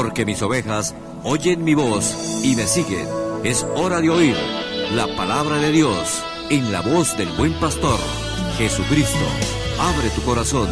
porque mis ovejas oyen mi voz y me siguen. Es hora de oír la palabra de Dios en la voz del buen pastor, Jesucristo. Abre tu corazón.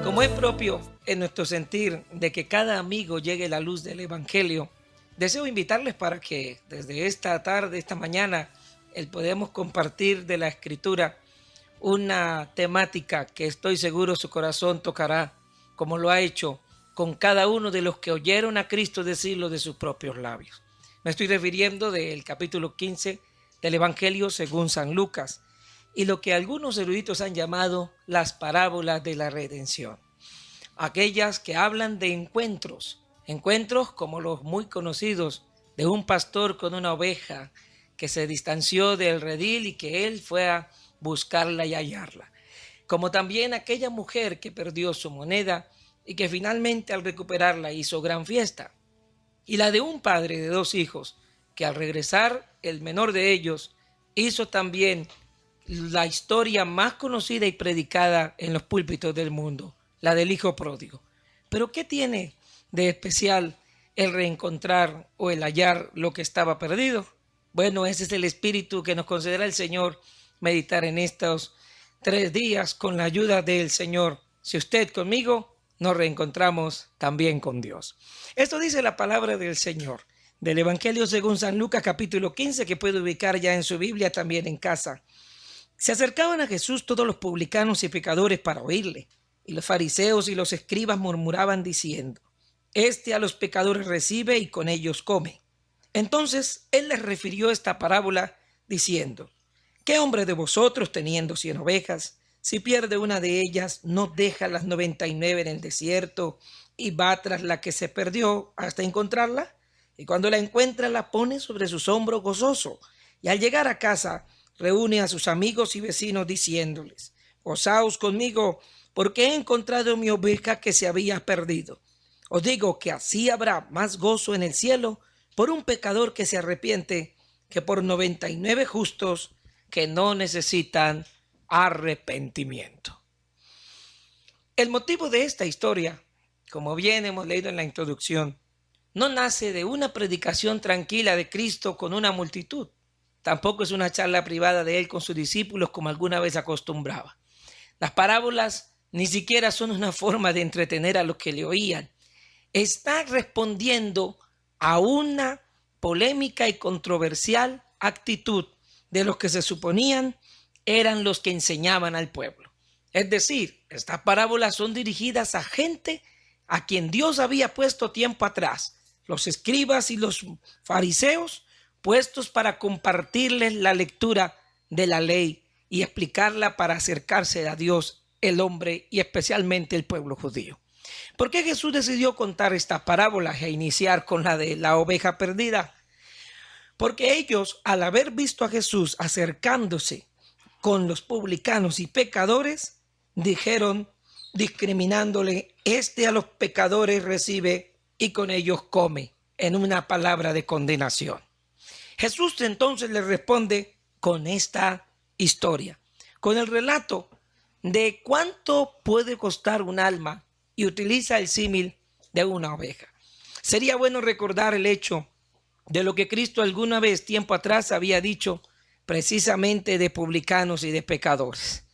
Como es propio en nuestro sentir de que cada amigo llegue a la luz del Evangelio, deseo invitarles para que desde esta tarde, esta mañana, podamos compartir de la Escritura una temática que estoy seguro su corazón tocará, como lo ha hecho con cada uno de los que oyeron a Cristo decirlo de sus propios labios. Me estoy refiriendo del capítulo 15 del Evangelio según San Lucas y lo que algunos eruditos han llamado las parábolas de la redención. Aquellas que hablan de encuentros como los muy conocidos de un pastor con una oveja que se distanció del redil y que él fue a buscarla y hallarla. Como también aquella mujer que perdió su moneda y que finalmente al recuperarla hizo gran fiesta. Y la de un padre de 2 hijos que al regresar el menor de ellos hizo también la historia más conocida y predicada en los púlpitos del mundo, la del hijo pródigo. Pero ¿qué tiene de especial el reencontrar o el hallar lo que estaba perdido? Bueno, ese es el espíritu que nos concederá el Señor meditar en estos 3 días con la ayuda del Señor. Si usted conmigo, nos reencontramos también con Dios. Esto dice la palabra del Señor, del Evangelio según San Lucas capítulo 15, que puede ubicar ya en su Biblia también en casa. Se acercaban a Jesús todos los publicanos y pecadores para oírle, y los fariseos y los escribas murmuraban diciendo: Este a los pecadores recibe y con ellos come. Entonces él les refirió esta parábola diciendo: ¿Qué hombre de vosotros, teniendo 100 ovejas, si pierde una de ellas, no deja las 99 en el desierto y va tras la que se perdió hasta encontrarla? Y cuando la encuentra, la pone sobre sus hombros gozoso, y al llegar a casa reúne a sus amigos y vecinos diciéndoles: Gozaos conmigo, porque he encontrado mi oveja que se había perdido. Os digo que así habrá más gozo en el cielo por un pecador que se arrepiente que por 99 justos que no necesitan arrepentimiento. El motivo de esta historia, como bien hemos leído en la introducción, no nace de una predicación tranquila de Cristo con una multitud. Tampoco es una charla privada de él con sus discípulos como alguna vez acostumbraba. Las parábolas ni siquiera son una forma de entretener a los que le oían. Está respondiendo a una polémica y controversial actitud de los que se suponían eran los que enseñaban al pueblo. Es decir, estas parábolas son dirigidas a gente a quien Dios había puesto tiempo atrás, los escribas y los fariseos, puestos para compartirles la lectura de la ley y explicarla para acercarse a Dios, el hombre y especialmente el pueblo judío. ¿Por qué Jesús decidió contar estas parábolas e iniciar con la de la oveja perdida? Porque ellos, al haber visto a Jesús acercándose con los publicanos y pecadores, dijeron, discriminándole: Este a los pecadores recibe y con ellos come, en una palabra de condenación. Jesús entonces le responde con esta historia, con el relato de cuánto puede costar un alma, y utiliza el símil de una oveja. Sería bueno recordar el hecho de lo que Cristo alguna vez, tiempo atrás, había dicho precisamente de publicanos y de pecadores.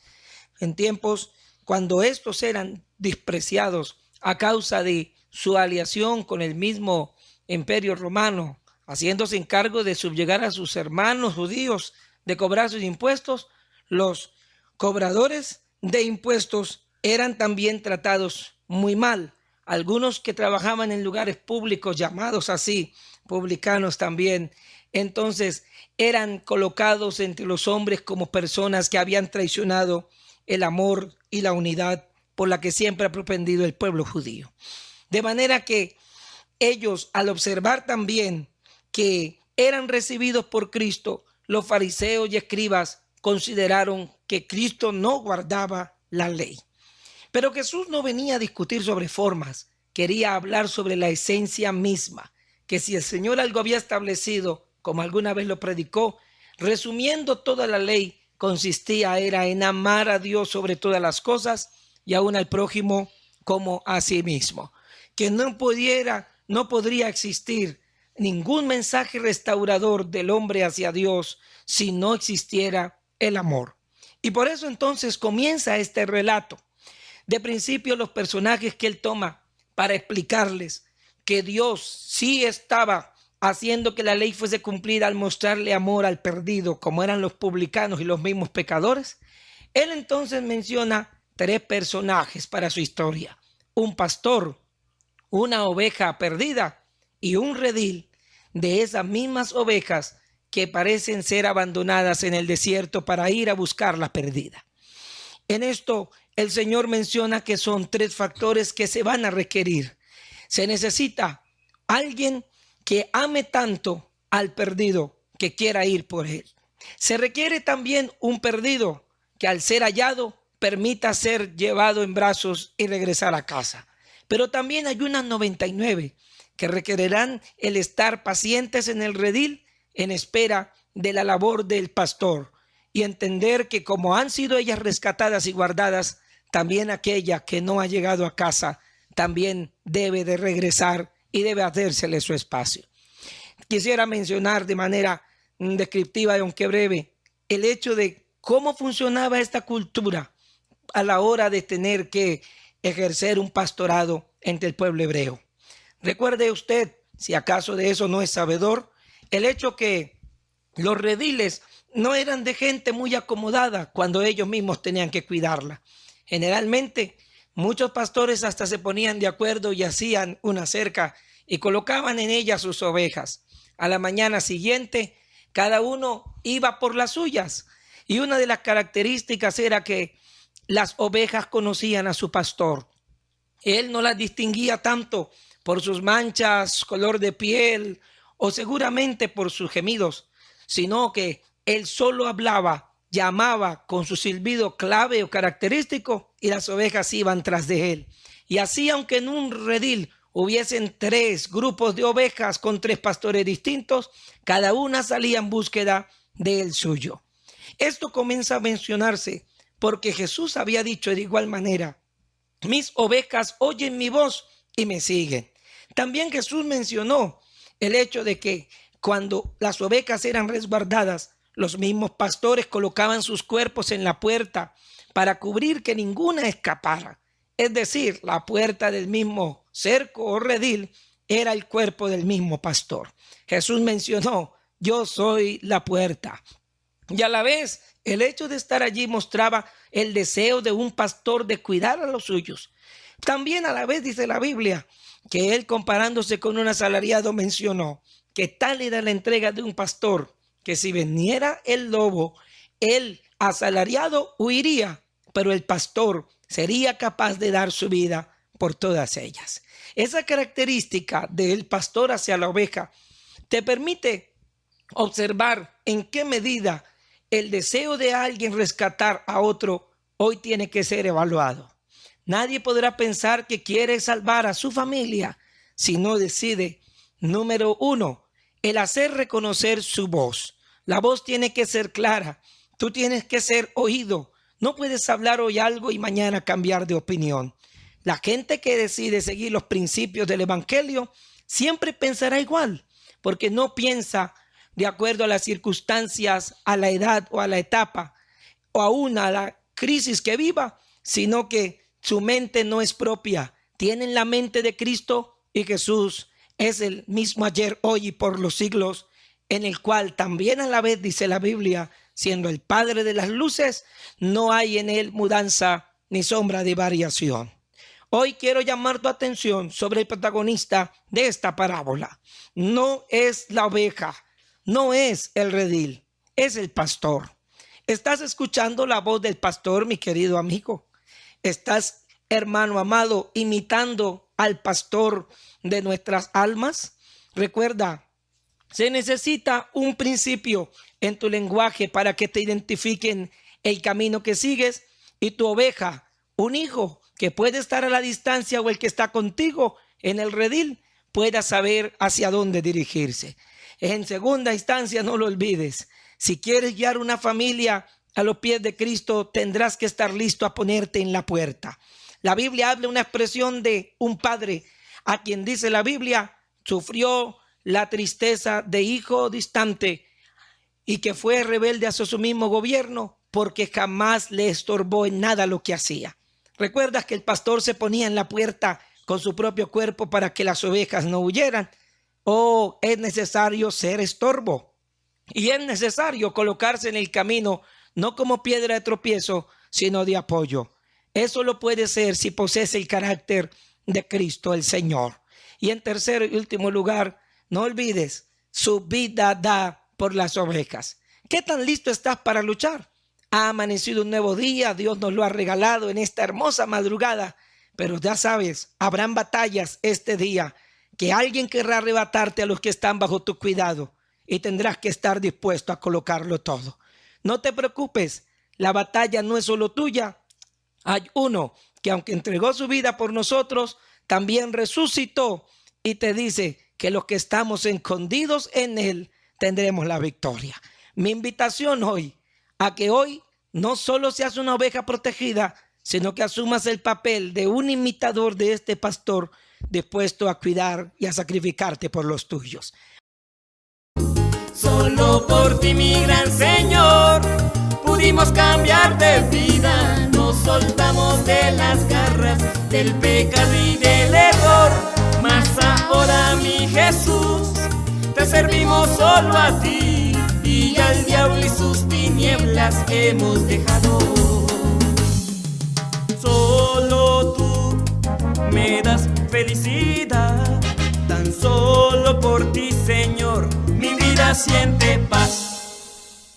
En tiempos cuando estos eran despreciados a causa de su aliación con el mismo imperio romano, haciéndose encargo de subyugar a sus hermanos judíos, de cobrar sus impuestos, los cobradores de impuestos eran también tratados muy mal. Algunos que trabajaban en lugares públicos, llamados así, publicanos también, entonces eran colocados entre los hombres como personas que habían traicionado el amor y la unidad por la que siempre ha propendido el pueblo judío. De manera que ellos, al observar también que eran recibidos por Cristo, los fariseos y escribas consideraron que Cristo no guardaba la ley. Pero Jesús no venía a discutir sobre formas, quería hablar sobre la esencia misma, que si el Señor algo había establecido, como alguna vez lo predicó, resumiendo toda la ley, consistía en amar a Dios sobre todas las cosas y aún al prójimo como a sí mismo. Que no podría existir ningún mensaje restaurador del hombre hacia Dios si no existiera el amor. Y por eso entonces comienza este relato. De principio, los personajes que él toma para explicarles que Dios sí estaba haciendo que la ley fuese cumplida al mostrarle amor al perdido, como eran los publicanos y los mismos pecadores, él entonces menciona 3 personajes para su historia: un pastor, una oveja perdida y un redil de esas mismas ovejas que parecen ser abandonadas en el desierto para ir a buscar la perdida. En esto, el Señor menciona que son 3 factores que se van a requerir. Se necesita alguien que ame tanto al perdido que quiera ir por él. Se requiere también un perdido que al ser hallado permita ser llevado en brazos y regresar a casa. Pero también hay unas 99 que requerirán el estar pacientes en el redil en espera de la labor del pastor y entender que como han sido ellas rescatadas y guardadas, también aquella que no ha llegado a casa también debe de regresar y debe hacérsele su espacio. Quisiera mencionar de manera descriptiva, aunque breve, el hecho de cómo funcionaba esta cultura a la hora de tener que ejercer un pastorado entre el pueblo hebreo. Recuerde usted, si acaso de eso no es sabedor, el hecho que los rediles no eran de gente muy acomodada cuando ellos mismos tenían que cuidarla. Generalmente, muchos pastores hasta se ponían de acuerdo y hacían una cerca y colocaban en ella sus ovejas. A la mañana siguiente, cada uno iba por las suyas. Y una de las características era que las ovejas conocían a su pastor. Él no las distinguía tanto por sus manchas, color de piel o seguramente por sus gemidos, sino que él solo hablaba, llamaba con su silbido clave o característico y las ovejas iban tras de él. Y así, aunque en un redil hubiesen 3 grupos de ovejas con 3 pastores distintos, cada una salía en búsqueda del suyo. Esto comienza a mencionarse porque Jesús había dicho de igual manera: mis ovejas oyen mi voz y me siguen. También Jesús mencionó el hecho de que cuando las ovejas eran resguardadas, los mismos pastores colocaban sus cuerpos en la puerta para cubrir que ninguna escapara. Es decir, la puerta del mismo cerco o redil era el cuerpo del mismo pastor. Jesús mencionó: yo soy la puerta. Y a la vez, el hecho de estar allí mostraba el deseo de un pastor de cuidar a los suyos. También a la vez dice la Biblia que él, comparándose con un asalariado, mencionó que tal era la entrega de un pastor, que si viniera el lobo, el asalariado huiría, pero el pastor sería capaz de dar su vida por todas ellas. Esa característica del pastor hacia la oveja te permite observar en qué medida el deseo de alguien rescatar a otro hoy tiene que ser evaluado. Nadie podrá pensar que quiere salvar a su familia si no decide, número 1, el hacer reconocer su voz. La voz tiene que ser clara. Tú tienes que ser oído. No puedes hablar hoy algo y mañana cambiar de opinión. La gente que decide seguir los principios del evangelio siempre pensará igual, porque no piensa de acuerdo a las circunstancias, a la edad o a la etapa, o aún a la crisis que viva, sino que su mente no es propia. Tienen la mente de Cristo, y Jesús es el mismo ayer, hoy y por los siglos, en el cual también a la vez, dice la Biblia, siendo el Padre de las luces, no hay en él mudanza ni sombra de variación. Hoy quiero llamar tu atención sobre el protagonista de esta parábola. No es la oveja, no es el redil, es el pastor. ¿Estás escuchando la voz del pastor, mi querido amigo? ¿Estás, hermano amado, imitando al pastor de nuestras almas? Recuerda, se necesita un principio en tu lenguaje para que te identifiquen el camino que sigues, y tu oveja, un hijo que puede estar a la distancia o el que está contigo en el redil, pueda saber hacia dónde dirigirse. En segunda instancia, no lo olvides, si quieres guiar una familia a los pies de Cristo, tendrás que estar listo a ponerte en la puerta. La Biblia habla una expresión de un padre a quien dice la Biblia sufrió la tristeza de hijo distante y que fue rebelde hacia su mismo gobierno porque jamás le estorbó en nada lo que hacía. ¿Recuerdas que el pastor se ponía en la puerta con su propio cuerpo para que las ovejas no huyeran? Oh, es necesario ser estorbo y es necesario colocarse en el camino no como piedra de tropiezo, sino de apoyo. Eso lo puede ser si posees el carácter de Cristo el Señor. Y en tercer y último lugar, no olvides, su vida da por las ovejas. ¿Qué tan listo estás para luchar? Ha amanecido un nuevo día, Dios nos lo ha regalado en esta hermosa madrugada, pero ya sabes, habrán batallas este día, que alguien querrá arrebatarte a los que están bajo tu cuidado y tendrás que estar dispuesto a colocarlo todo. No te preocupes, la batalla no es solo tuya. Hay uno que aunque entregó su vida por nosotros, también resucitó y te dice que los que estamos escondidos en él tendremos la victoria. Mi invitación hoy a que hoy no solo seas una oveja protegida, sino que asumas el papel de un imitador de este pastor dispuesto a cuidar y a sacrificarte por los tuyos. Solo por ti, mi gran Señor, pudimos cambiar de vida. Nos soltamos de las garras del pecado y del error. Mas ahora, mi Jesús, te servimos solo a ti, y al diablo y sus tinieblas hemos dejado. Solo tú me das felicidad, tan solo por ti, Señor, mi vida siente paz.